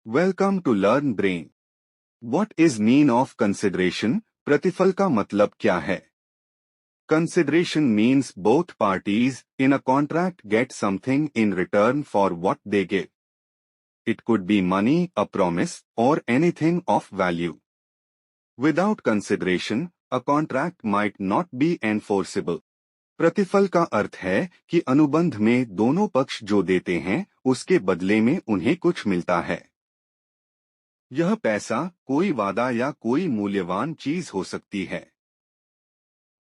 Welcome to Learn Brain. What is mean of consideration? प्रतिफल का मतलब क्या है? Consideration means both parties in a contract get something in return for what they give. It could be money, a promise, or anything of value. Without consideration, a contract might not be enforceable. प्रतिफल का अर्थ है कि अनुबंध में दोनों पक्ष जो देते हैं उसके बदले में उन्हें कुछ मिलता है। यह पैसा कोई वादा या कोई मूल्यवान चीज हो सकती है।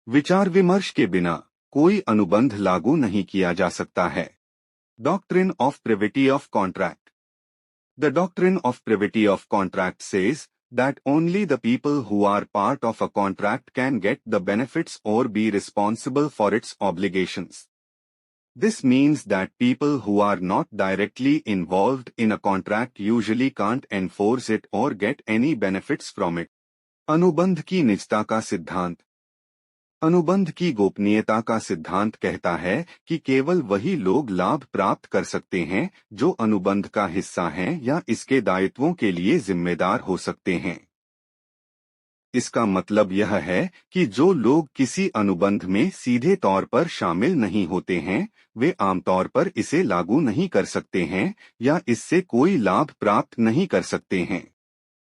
विचार विमर्श के बिना कोई अनुबंध लागू नहीं किया जा सकता है। Doctrine of privity of contract. The doctrine of privity of contract says that only the people who are part of a contract can get the benefits or be responsible for its obligations. This means that people who are not directly involved in a contract usually can't enforce it or get any benefits from it. अनुबंध की निजता का सिद्धांत। अनुबंध की गोपनीयता का सिद्धांत कहता है कि केवल वही लोग लाभ प्राप्त कर सकते हैं जो अनुबंध का हिस्सा हैं या इसके दायित्वों के लिए जिम्मेदार हो सकते हैं। इसका मतलब यह है कि जो लोग किसी अनुबंध में सीधे तौर पर शामिल नहीं होते हैं वे आमतौर पर इसे लागू नहीं कर सकते हैं या इससे कोई लाभ प्राप्त नहीं कर सकते हैं।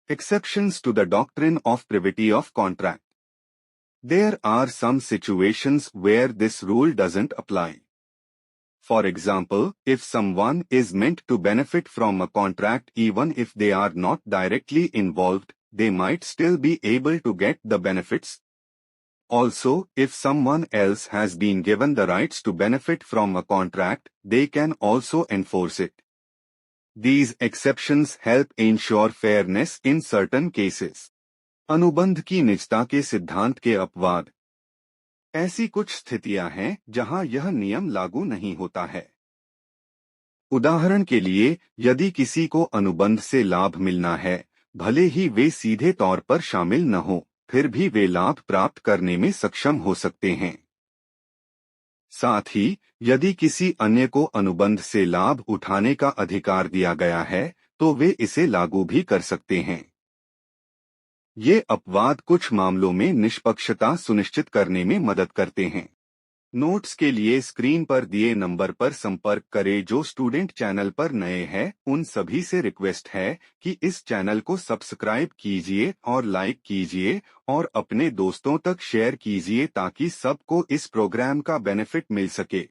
Exceptions to the doctrine of privity of contract. There are some situations where this rule doesn't apply. For example, if someone is meant to benefit from a contract even if they are not directly involved, they might still be able to get the benefits. Also, if someone else has been given the rights to benefit from a contract, they can also enforce it. These exceptions help ensure fairness in certain cases. अनुबंध की निजता के सिद्धांत के अपवाद। ऐसी कुछ स्थितियां हैं जहां यह नियम लागू नहीं होता है। उदाहरण के लिए, यदि किसी को अनुबंध से लाभ मिलना है, भले ही वे सीधे तौर पर शामिल न हो, फिर भी वे लाभ प्राप्त करने में सक्षम हो सकते हैं। साथ ही, यदि किसी अन्य को अनुबंध से लाभ उठाने का अधिकार दिया गया है, तो वे इसे लागू भी कर सकते हैं। ये अपवाद कुछ मामलों में निष्पक्षता सुनिश्चित करने में मदद करते हैं। नोट्स के लिए स्क्रीन पर दिए नंबर पर संपर्क करें। जो स्टूडेंट चैनल पर नए हैं उन सभी से रिक्वेस्ट है कि इस चैनल को सब्सक्राइब कीजिए और लाइक कीजिए और अपने दोस्तों तक शेयर कीजिए ताकि सबको इस प्रोग्राम का बेनिफिट मिल सके।